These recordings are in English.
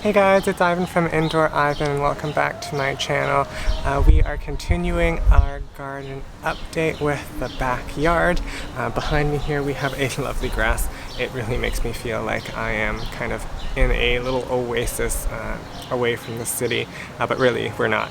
Hey guys, it's Ivan from Indoor Ivan and welcome back to my channel. We are continuing our garden update with the backyard. Behind me here we have a lovely grass. It really makes me feel like I am kind of in a little oasis away from the city, but really we're not.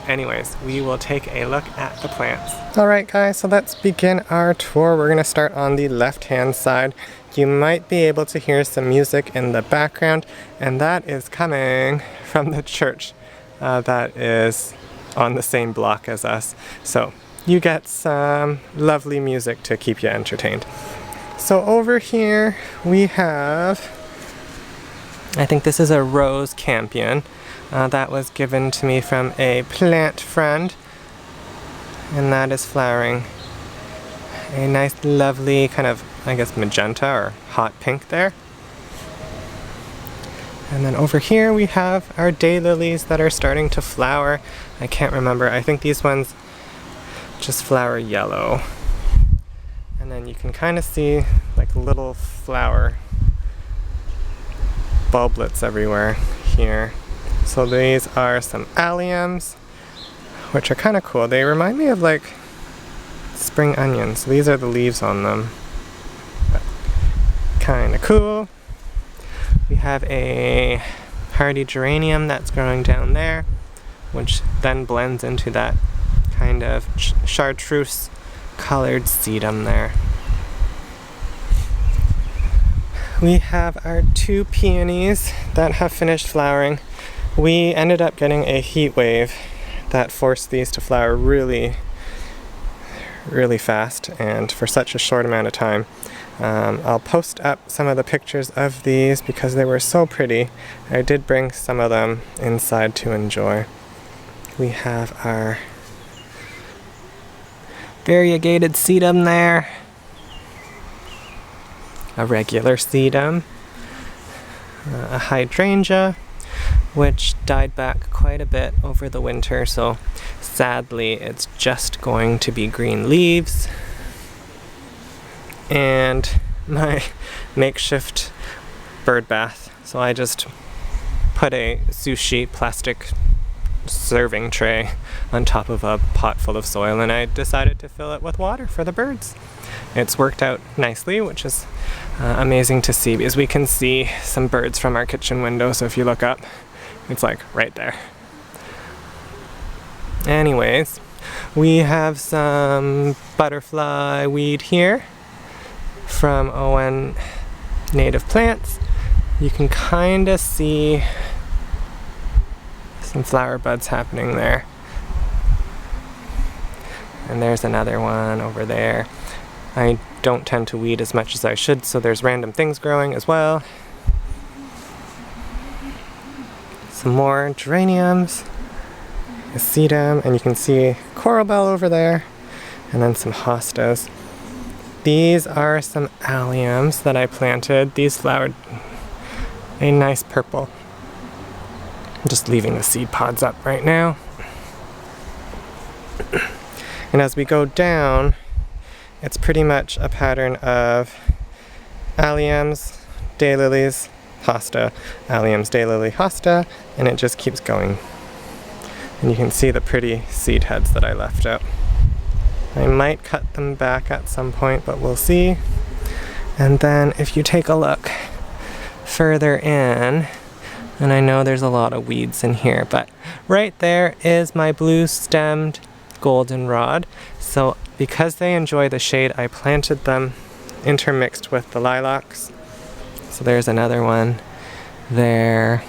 Anyways, we will take a look at the plants. Alright guys, so let's begin our tour. We're going to start on the left hand side. You might be able to hear some music in the background, and that is coming from the church that is on the same block as us. So you get some lovely music to keep you entertained. So over here we have, I think this is a rose campion that was given to me from a plant friend, and that is flowering. A nice lovely kind of, I guess, magenta or hot pink there. And then over here we have our daylilies that are starting to flower. I can't remember, I think these ones just flower yellow. And then you can kind of see like little flower bulblets everywhere here. So these are some alliums, which are kind of cool. They remind me of like spring onions. These are the leaves on them. Kind of cool. We have a hardy geranium that's growing down there, which then blends into that kind of chartreuse colored sedum there. We have our two peonies that have finished flowering. We ended up getting a heat wave that forced these to flower really fast and for such a short amount of time. I'll post up some of the pictures of these because they were so pretty. I did bring some of them inside to enjoy. We have our variegated sedum there, a regular sedum, a hydrangea, which died back quite a bit over the winter, so sadly it's just going to be green leaves. And my makeshift bird bath. So I just put a sushi plastic serving tray on top of a pot full of soil, and I decided to fill it with water for the birds. It's worked out nicely, which is amazing to see because we can see some birds from our kitchen window, so if you look up, it's like right there. Anyways, we have some butterfly weed here from ON Native Plants. You can kind of see some flower buds happening there. And there's another one over there. I don't tend to weed as much as I should, so there's random things growing as well. Some more geraniums, a sedum, and you can see coral bell over there, and then some hostas. These are some alliums that I planted. These flowered a nice purple. I'm just leaving the seed pods up right now. And as we go down, it's pretty much a pattern of alliums, daylilies, hosta, alliums, daylily, hosta, and it just keeps going. And you can see the pretty seed heads that I left out. I might cut them back at some point, but we'll see. And then if you take a look further in, and I know there's a lot of weeds in here, but right there is my blue-stemmed goldenrod. So because they enjoy the shade, I planted them intermixed with the lilacs. So there's another one there.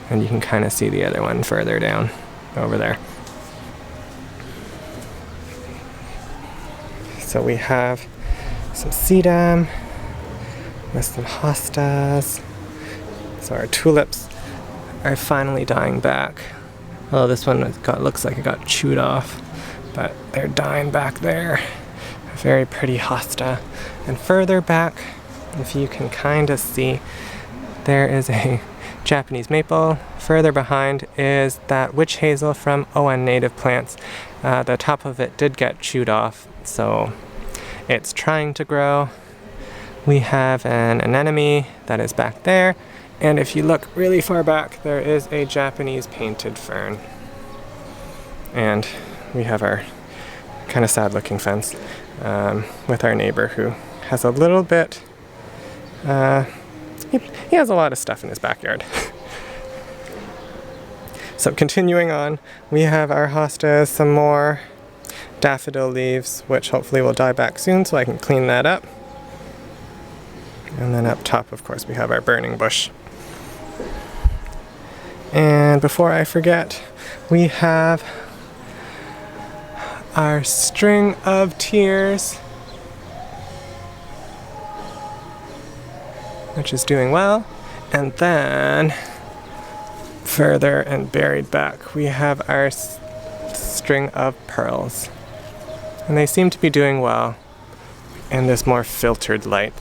And you can kind of see the other one further down over there. So we have some sedum with some hostas. So our tulips are finally dying back. Oh, this one looks like it got chewed off, but they're dying back there. A very pretty hosta. And further back, if you can kind of see, there is a Japanese maple. Further behind is that witch hazel from ON Native Plants. The top of it did get chewed off, so it's trying to grow. We have an anemone that is back there, And if you look really far back, there is a Japanese painted fern. And we have our kind of sad looking fence with our neighbor who has a little bit, he has a lot of stuff in his backyard. So continuing on, we have our hostas, some more daffodil leaves, which hopefully will die back soon so I can clean that up. And then up top, of course, we have our burning bush. And before I forget, we have our string of tears, which is doing well. And then further and buried back, we have our string of pearls. And they seem to be doing well in this more filtered light.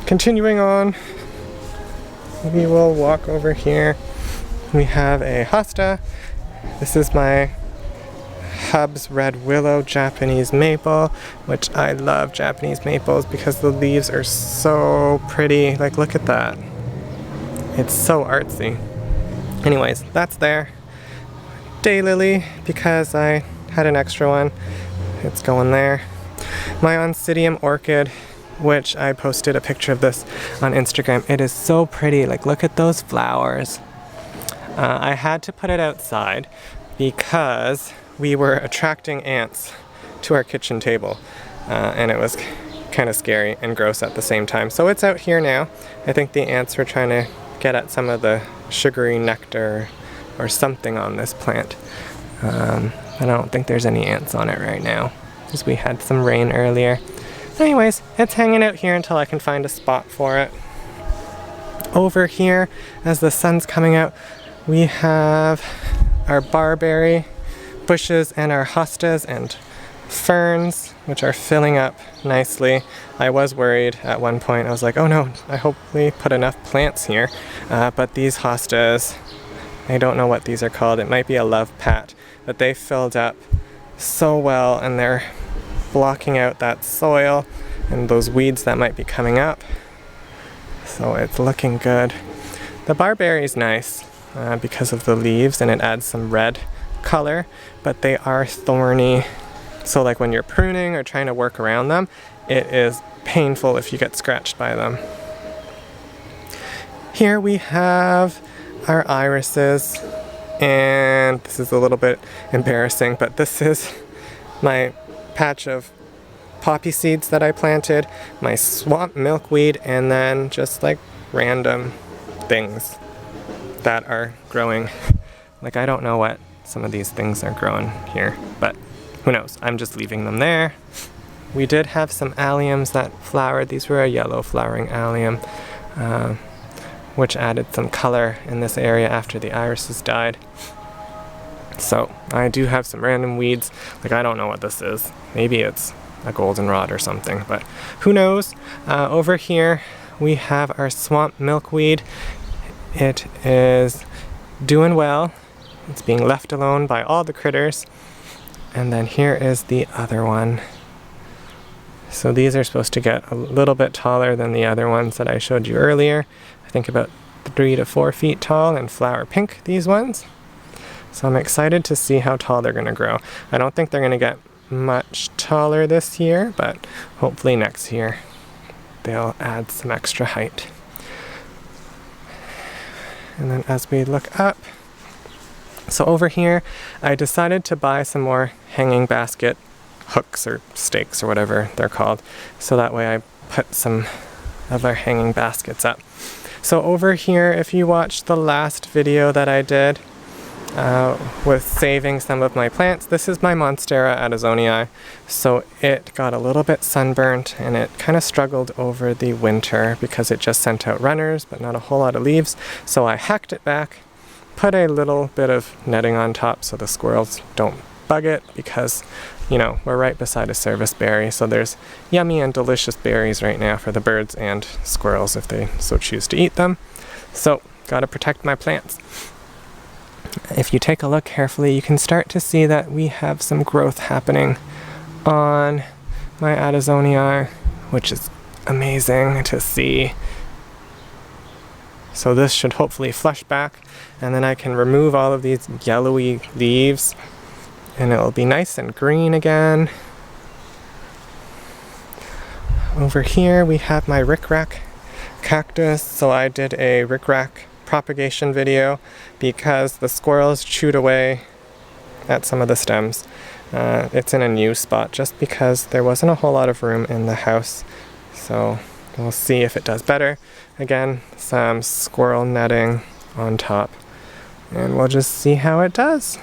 Continuing on, we will walk over here. We have a hosta. This is my Hub's Red Willow Japanese maple, which I love Japanese maples because the leaves are so pretty. Like, look at that. It's so artsy. Anyways, that's there. Daylily, because I had an extra one. It's going there. My Oncidium orchid, which I posted a picture of this on Instagram. It is so pretty. Like, look at those flowers. I had to put it outside because we were attracting ants to our kitchen table. And it was kind of scary and gross at the same time. So it's out here now. I think the ants were trying to get at some of the sugary nectar or something on this plant. I don't think there's any ants on it right now because we had some rain earlier. Anyways, it's hanging out here until I can find a spot for it. Over here, as the sun's coming out, we have our barberry bushes and our hostas and ferns, which are filling up nicely. I was worried at one point. I was like, oh no, I hope we put enough plants here. But these hostas, I don't know what these are called. It might be a love pat, but they filled up so well and they're blocking out that soil and those weeds that might be coming up. So it's looking good. The barberry is nice because of the leaves and it adds some red color, but they are thorny. So like when you're pruning or trying to work around them, it is painful if you get scratched by them. Here we have our irises, and this is a little bit embarrassing, but this is my patch of poppy seeds that I planted, my swamp milkweed, and then just like random things that are growing. Like, I don't know what some of these things are growing here, but who knows? I'm just leaving them there. We did have some alliums that flowered. These were a yellow flowering allium, which added some color in this area after the irises died. So I do have some random weeds. Like, I don't know what this is. Maybe it's a goldenrod or something, but who knows? Over here we have our swamp milkweed. It is doing well. It's being left alone by all the critters. And then here is the other one. So these are supposed to get a little bit taller than the other ones that I showed you earlier. I think about 3 to 4 feet tall and flower pink, these ones. So I'm excited to see how tall they're going to grow. I don't think they're going to get much taller this year, but hopefully next year they'll add some extra height. And then as we look up, so over here I decided to buy some more hanging basket hooks or stakes or whatever they're called, so that way I put some of our hanging baskets up. So over here, if you watched the last video that I did with saving some of my plants, this is my Monstera addisonii. So it got a little bit sunburnt and it kind of struggled over the winter because it just sent out runners but not a whole lot of leaves. So I hacked it back, put a little bit of netting on top so the squirrels don't bug it, because you know, we're right beside a service berry, so there's yummy and delicious berries right now for the birds and squirrels if they so choose to eat them. So, gotta protect my plants. If you take a look carefully, you can start to see that we have some growth happening on my addisonii, which is amazing to see. So this should hopefully flush back, and then I can remove all of these yellowy leaves and it'll be nice and green again. Over here we have my rickrack cactus. So I did a rickrack propagation video because the squirrels chewed away at some of the stems. It's in a new spot just because there wasn't a whole lot of room in the house. So we'll see if it does better. Again, some squirrel netting on top, and we'll just see how it does.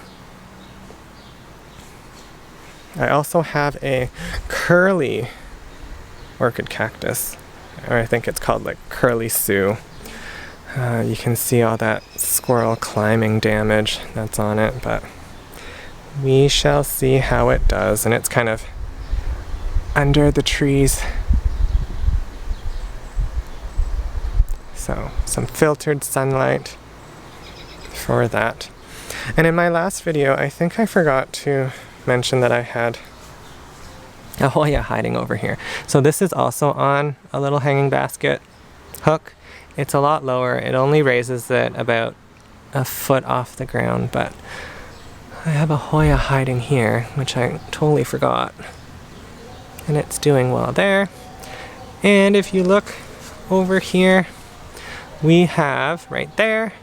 I also have a curly orchid cactus, or I think it's called like Curly Sue. You can see all that squirrel climbing damage that's on it, but we shall see how it does. And it's kind of under the trees. So some filtered sunlight for that. And in my last video, I think I forgot to mention that I had a Hoya hiding over here. So this is also on a little hanging basket hook. It's a lot lower. It only raises it about a foot off the ground, but I have a Hoya hiding here, which I totally forgot. And it's doing well there. And if you look over here, we have right there,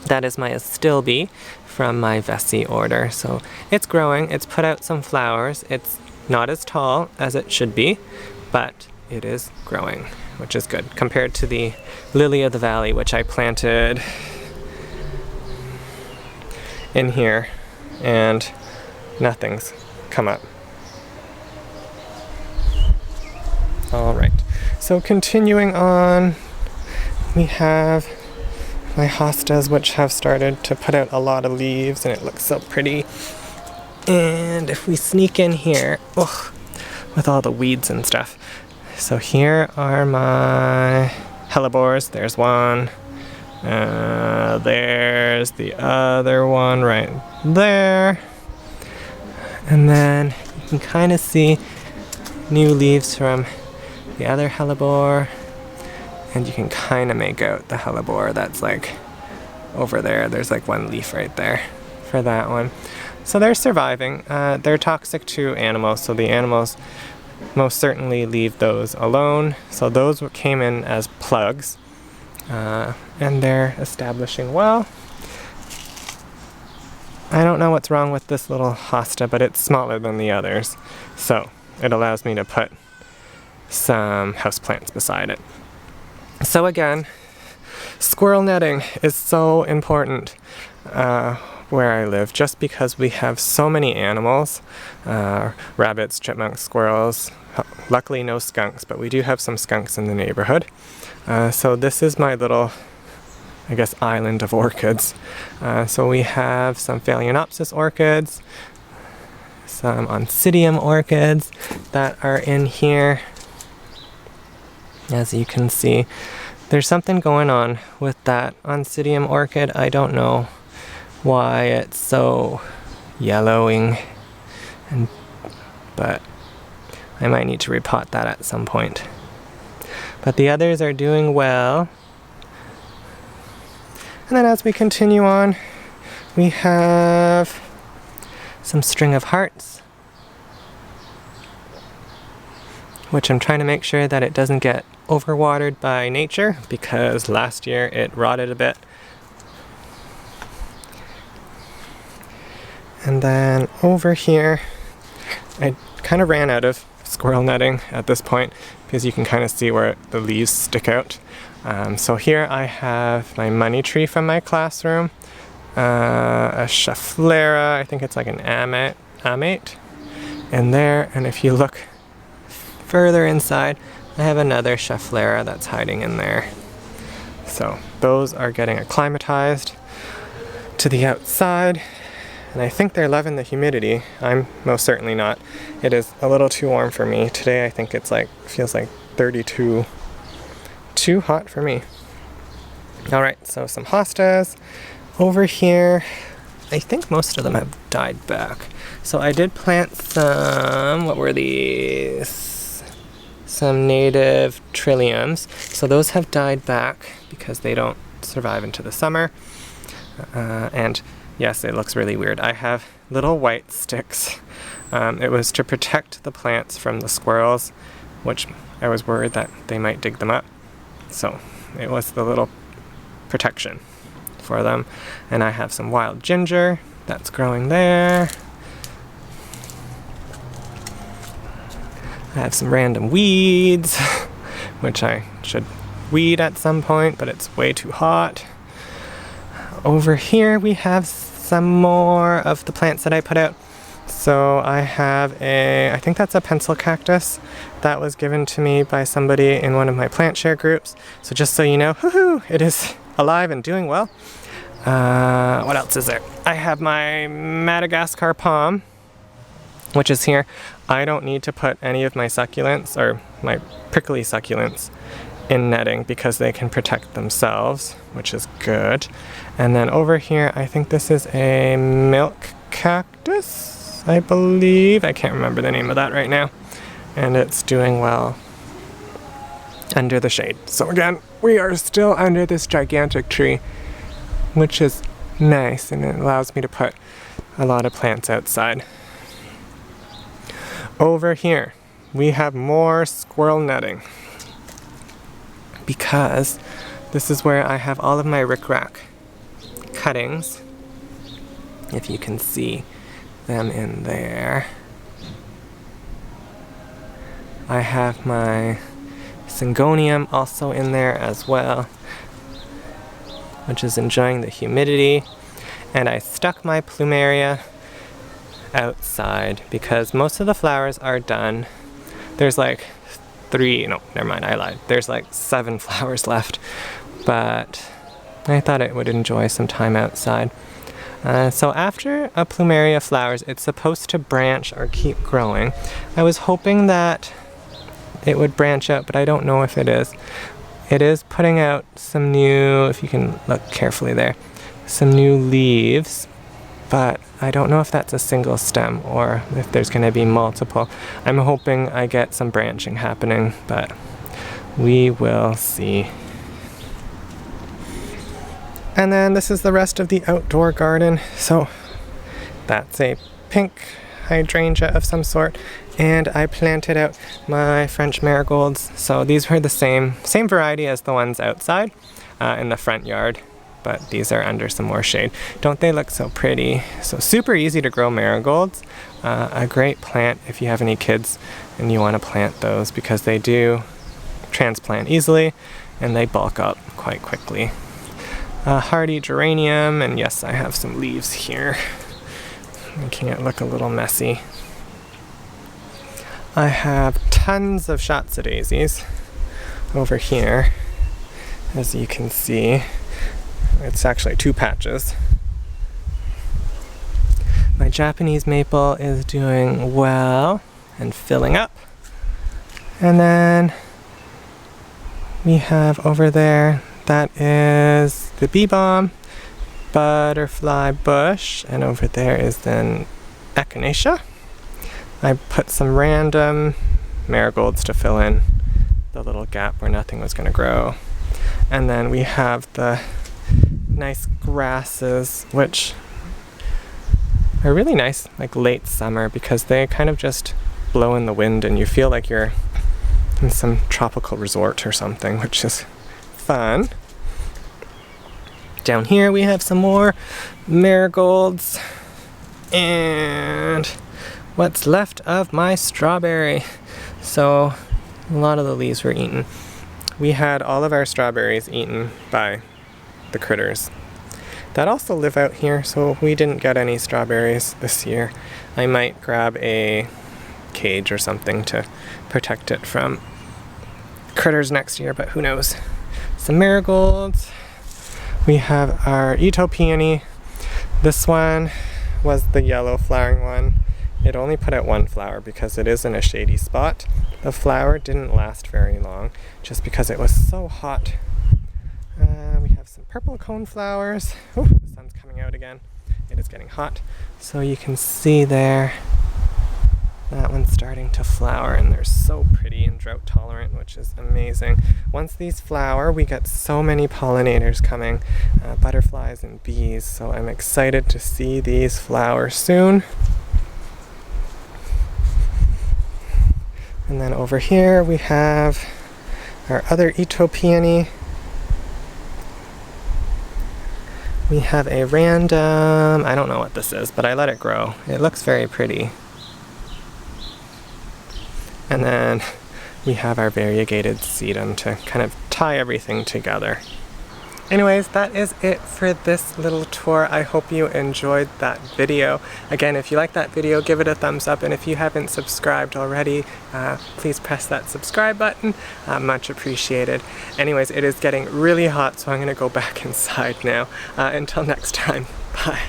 that is my Astilbe from my Vessi order. So it's growing, it's put out some flowers. It's not as tall as it should be, but it is growing, which is good compared to the Lily of the Valley, which I planted in here and nothing's come up. All right, so continuing on, we have my hostas, which have started to put out a lot of leaves, and it looks so pretty. And if we sneak in here, with all the weeds and stuff. So here are my hellebores. There's one. There's the other one right there. And then you can kind of see new leaves from the other hellebore. And you can kind of make out the hellebore that's like over there. There's like one leaf right there for that one. So they're surviving. They're toxic to animals, so the animals most certainly leave those alone. So those came in as plugs, and they're establishing well. I don't know what's wrong with this little hosta, but it's smaller than the others. So it allows me to put some houseplants beside it. So again, squirrel netting is so important where I live, just because we have so many animals, rabbits, chipmunks, squirrels. Luckily no skunks, but we do have some skunks in the neighborhood. So this is my little, I guess, island of orchids. So we have some Phalaenopsis orchids, some Oncidium orchids that are in here. As you can see, there's something going on with that Oncidium orchid. I don't know why it's so yellowing, but I might need to repot that at some point. But the others are doing well. And then as we continue on, we have some string of hearts, which I'm trying to make sure that it doesn't get overwatered by nature, because last year it rotted a bit. And then over here, I kind of ran out of squirrel netting at this point, because you can kind of see where the leaves stick out. So here I have my money tree from my classroom, a Schefflera, I think it's like an amate in there, and if you look further inside, I have another Schefflera that's hiding in there. So those are getting acclimatized to the outside, and I think they're loving the humidity. I'm most certainly not. It is a little too warm for me. Today I think it's like, feels like 32. Too hot for me. Alright, so some hostas. Over here, I think most of them have died back. So I did plant some, what were these? some native trilliums. So those have died back because they don't survive into the summer. And yes, it looks really weird. I have little white sticks. It was to protect the plants from the squirrels, which I was worried that they might dig them up. So it was the little protection for them. And I have some wild ginger that's growing there. I have some random weeds, which I should weed at some point, but it's way too hot. Over here we have some more of the plants that I put out. So I have I think that's a pencil cactus that was given to me by somebody in one of my plant share groups. So just so you know, woohoo, it is alive and doing well. What else is there? I have my Madagascar palm, which is here. I don't need to put any of my succulents, or my prickly succulents, in netting because they can protect themselves, which is good. And then over here, I think this is a milk cactus, I believe. I can't remember the name of that right now. And it's doing well under the shade. So again, we are still under this gigantic tree, which is nice, and it allows me to put a lot of plants outside. Over here, we have more squirrel netting because this is where I have all of my rickrack cuttings, if you can see them in there. I have my Syngonium also in there as well, which is enjoying the humidity. And I stuck my Plumeria outside because most of the flowers are done. There's like 7 flowers left, but I thought it would enjoy some time outside. So after a Plumeria flowers, it's supposed to branch or keep growing. I was hoping that it would branch out, but I don't know if it is. It is putting out some new, if you can look carefully there, some new leaves, but I don't know if that's a single stem or if there's going to be multiple. I'm hoping I get some branching happening, but we will see. And then this is the rest of the outdoor garden. So that's a pink hydrangea of some sort, and I planted out my French marigolds. So these were the same variety as the ones outside in the front yard, but these are under some more shade. Don't they look so pretty? So super easy to grow marigolds. A great plant if you have any kids and you want to plant those, because they do transplant easily and they bulk up quite quickly. Hardy geranium, and yes, I have some leaves here, making it look a little messy. I have tons of Shotza daisies over here, as you can see. It's actually 2 patches. My Japanese maple is doing well and filling up. And then we have over there, that is the bee balm, butterfly bush, and over there is then echinacea. I put some random marigolds to fill in the little gap where nothing was going to grow. And then we have the nice grasses, which are really nice like late summer, because they kind of just blow in the wind and you feel like you're in some tropical resort or something, which is fun. Down here we have some more marigolds and what's left of my strawberry. So a lot of the leaves were eaten. We had all of our strawberries eaten by the critters that also live out here, so we didn't get any strawberries this year. I might grab a cage or something to protect it from critters next year, but who knows. Some marigolds. We have our Ito peony. This one was the yellow flowering one. It only put out 1 flower because it is in a shady spot. The flower didn't last very long just because it was so hot. We have some purple cone flowers. Ooh, the sun's coming out again. It is getting hot. So you can see there That one's starting to flower, and they're so pretty and drought tolerant, which is amazing. Once these flower, we get so many pollinators coming, butterflies and bees, so I'm excited to see these flower soon. And then over here we have our other Ito peony. We have a random, I don't know what this is, but I let it grow. It looks very pretty. And then we have our variegated sedum to kind of tie everything together. Anyways, that is it for this little tour. I hope you enjoyed that video. Again, if you like that video, give it a thumbs up, and if you haven't subscribed already, please press that subscribe button. Much appreciated. Anyways, it is getting really hot, so I'm gonna go back inside now. Until next time, bye.